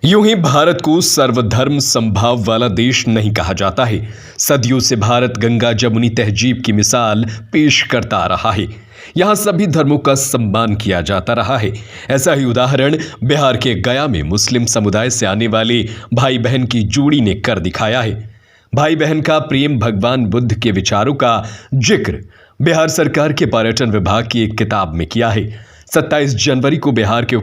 यूं ही भारत को सर्वधर्म संभाव वाला देश नहीं कहा जाता है। सदियों से भारत गंगा जमुनी तहजीब की मिसाल पेश करता आ रहा है। यहाँ सभी धर्मों का सम्मान किया जाता रहा है। ऐसा ही उदाहरण बिहार के गया में मुस्लिम समुदाय से आने वाले भाई बहन की जोड़ी ने कर दिखाया है। भाई बहन का प्रेम भगवान बुद्ध के विचारों का जिक्र बिहार सरकार के पर्यटन विभाग की एक किताब में किया है। 27 जनवरी को बिहार के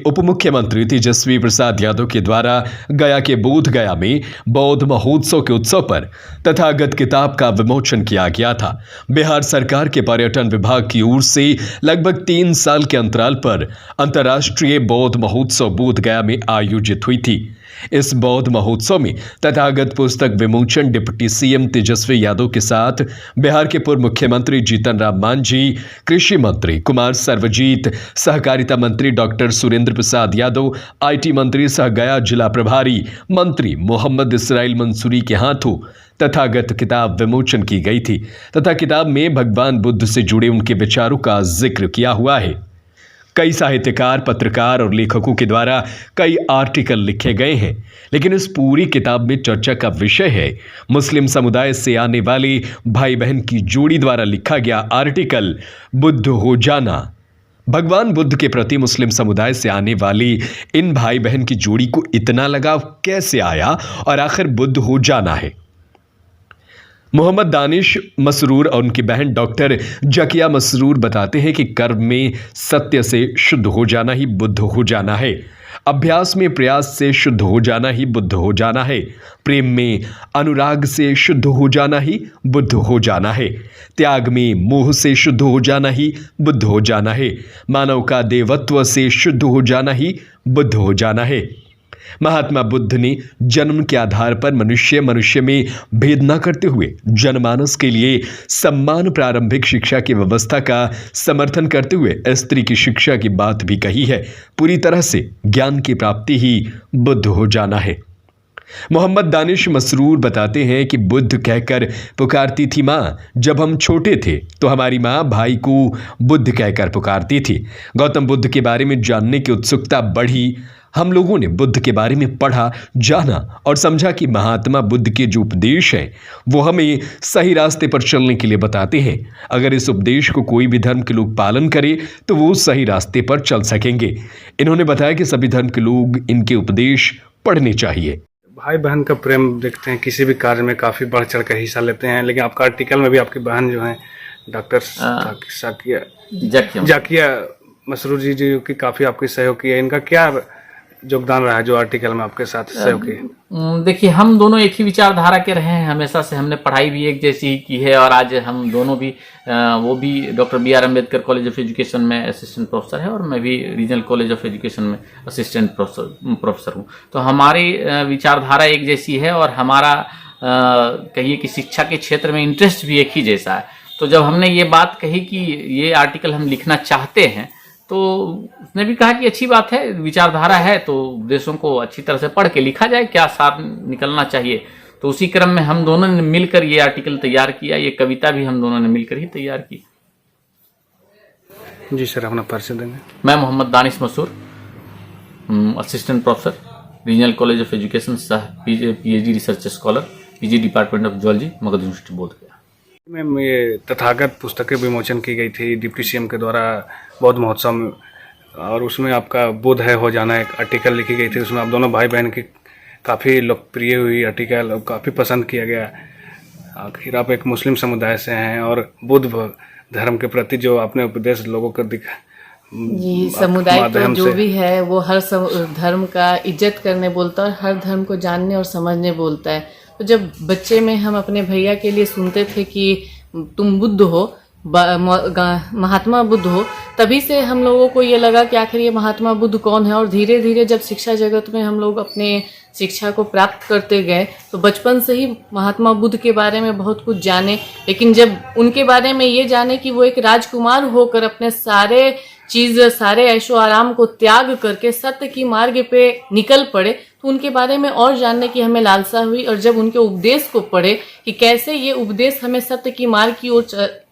उप मुख्यमंत्री तेजस्वी प्रसाद यादव के द्वारा गया के बोध गया में बौद्ध महोत्सव के उत्सव पर तथागत किताब का विमोचन किया गया था। बिहार सरकार के पर्यटन विभाग की ओर से लगभग 3 साल के अंतराल पर अंतर्राष्ट्रीय बौद्ध महोत्सव बोध गया में आयोजित हुई थी। इस बौद्ध महोत्सव में तथागत पुस्तक विमोचन डिप्टी सीएम तेजस्वी यादव के साथ बिहार के पूर्व मुख्यमंत्री जीतन राम मांझी, कृषि मंत्री कुमार सर्वजीत, सहकारिता मंत्री डॉक्टर सुरेंद्र प्रसाद यादव, आईटी मंत्री सह गया जिला प्रभारी मंत्री मोहम्मद इसराइल मंसूरी के हाथों तथागत किताब विमोचन की गई थी तथा किताब में भगवान बुद्ध से जुड़े उनके विचारों का जिक्र किया हुआ है। कई साहित्यकार, पत्रकार और लेखकों के द्वारा कई आर्टिकल लिखे गए हैं, लेकिन इस पूरी किताब में चर्चा का विषय है मुस्लिम समुदाय से आने वाले भाई बहन की जोड़ी द्वारा लिखा गया आर्टिकल बुद्ध हो जाना। भगवान बुद्ध के प्रति मुस्लिम समुदाय से आने वाली इन भाई बहन की जोड़ी को इतना लगाव कैसे आया और आखिर बुद्ध हो जाना है। मोहम्मद दानिश मसरूर और उनकी बहन डॉक्टर जकिया मसरूर बताते हैं कि कर्म में सत्य से शुद्ध हो जाना ही बुद्ध हो जाना है, अभ्यास में प्रयास से शुद्ध हो जाना ही बुद्ध हो जाना है, प्रेम में अनुराग से शुद्ध हो जाना ही बुद्ध हो जाना है, त्याग में मोह से शुद्ध हो जाना ही बुद्ध हो जाना है, मानव का देवत्व से शुद्ध हो जाना ही बुद्ध हो जाना है। महात्मा बुद्ध ने जन्म के आधार पर मनुष्य में भेद न करते हुए जनमानस के लिए सम्मान प्रारंभिक शिक्षा की व्यवस्था का समर्थन करते हुए स्त्री की शिक्षा की बात भी कही है। पूरी तरह से ज्ञान की प्राप्ति ही बुद्ध हो जाना है। मोहम्मद दानिश मसरूर बताते हैं कि बुद्ध कहकर पुकारती थी माँ। जब हम छोटे थे तो हमारी माँ भाई को बुद्ध कहकर पुकारती थी। गौतम बुद्ध के बारे में जानने की उत्सुकता बढ़ी। हम लोगों ने बुद्ध के बारे में पढ़ा, जाना और समझा कि महात्मा बुद्ध के जो उपदेश हैं वो हमें सही रास्ते पर चलने के लिए बताते हैं। अगर इस उपदेश को कोई भी धर्म के लोग पालन करें तो वो सही रास्ते पर चल सकेंगे। इन्होंने बताया कि सभी धर्म के लोग इनके उपदेश पढ़ने चाहिए। भाई बहन का प्रेम देखते हैं, किसी भी कार्य में काफ़ी बढ़ चढ़ कर हिस्सा लेते हैं, लेकिन आपका आर्टिकल में भी आपकी बहन जो है डॉक्टर जाकिया मसरूर जी जो कि काफ़ी आपकी सहयोग की है, इनका क्या योगदान रहा है जो आर्टिकल में आपके साथ सहयोग की? देखिए, हम दोनों एक ही विचारधारा के रहे हैं हमेशा से। हमने पढ़ाई भी एक जैसी ही की है और आज हम दोनों भी वो भी doctor B R Ambedkar college of education में असिस्टेंट प्रोफेसर है और मैं भी रीजनल कॉलेज ऑफ एजुकेशन में असिस्टेंट प्रोफेसर हूँ। तो हमारी विचारधारा एक जैसी है और हमारा कहिए कि शिक्षा के क्षेत्र में इंटरेस्ट भी एक ही जैसा है। तो जब हमने ये बात कही कि ये आर्टिकल हम लिखना चाहते हैं तो उसने भी कहा कि अच्छी बात है, विचारधारा है तो उपदेशों को अच्छी तरह से पढ़ के लिखा जाए, क्या सार निकलना चाहिए। तो उसी क्रम में हम दोनों ने मिलकर ये आर्टिकल तैयार किया। ये कविता भी हम दोनों ने मिलकर ही तैयार की। जी सर, अपना परिचय देंगे। मैं Mohammad Danish Masoor, assistant professor, regional college of education सह PhD research scholar, PG department of zoology, Magadh university Bodh Gaya. Ma'am, ये तथागत पुस्तकें विमोचन की गई थी डिप्टी सीएम के द्वारा बौद्ध महोत्सव में, और उसमें आपका बुद्ध है हो जाना एक आर्टिकल लिखी गई थी। उसमें आप दोनों भाई बहन की काफ़ी लोकप्रिय हुई आर्टिकल और काफ़ी पसंद किया गया। आखिर आप एक मुस्लिम समुदाय से हैं और बुद्ध धर्म के प्रति जो आपने उपदेश लोगों को दिखा, ये समुदाय तो जो भी है वो हर धर्म का इज्जत करने बोलता है और हर धर्म को जानने और समझने बोलता है। तो जब बच्चे में हम अपने भैया के लिए सुनते थे कि तुम बुद्ध हो, महात्मा बुद्ध हो, तभी से हम लोगों को ये लगा कि आखिर ये महात्मा बुद्ध कौन है। और धीरे धीरे जब शिक्षा जगत में हम लोग अपने शिक्षा को प्राप्त करते गए तो बचपन से ही महात्मा बुद्ध के बारे में बहुत कुछ जाने। लेकिन जब उनके बारे में ये जाने कि वो एक राजकुमार होकर अपने सारे ऐशो आराम को त्याग करके सत्य की मार्ग पे निकल पड़े, तो उनके बारे में और जानने की हमें लालसा हुई। और जब उनके उपदेश को पढ़े कि कैसे ये उपदेश हमें सत्य की मार्ग की ओर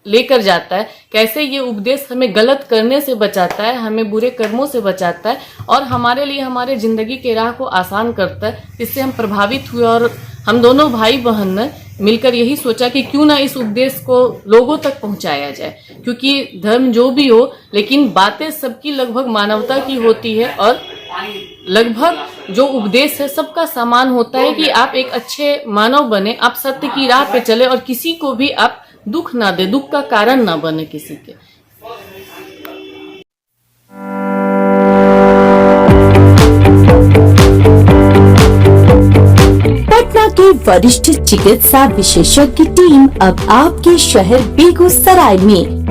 लेकर जाता है, कैसे ये उपदेश हमें गलत करने से बचाता है, हमें बुरे कर्मों से बचाता है और हमारे लिए हमारे जिंदगी के राह को आसान करता है। इससे हम प्रभावित हुए और हम दोनों भाई बहन ने मिलकर यही सोचा कि क्यों ना इस उपदेश को लोगों तक पहुंचाया जाए, क्योंकि धर्म जो भी हो लेकिन बातें सबकी लगभग मानवता की होती है और लगभग जो उपदेश है सबका समान होता है कि आप एक अच्छे मानव बने, आप सत्य की राह पे चले और किसी को भी आप दुख ना दे, दुख का कारण ना बने किसी के। पटना के वरिष्ठ चिकित्सा विशेषज्ञ टीम अब आपके शहर बेगूसराय में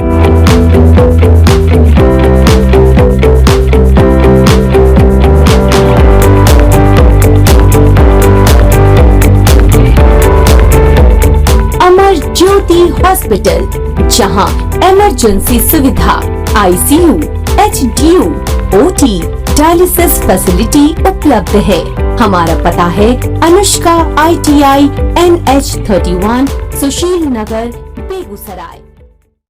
अमर ज्योति हॉस्पिटल, जहां इमरजेंसी सुविधा, ICU, HDU, OT, dialysis facility उपलब्ध है। हमारा पता है अनुष्का ITI NH 31, सुशील नगर, बेगूसराय।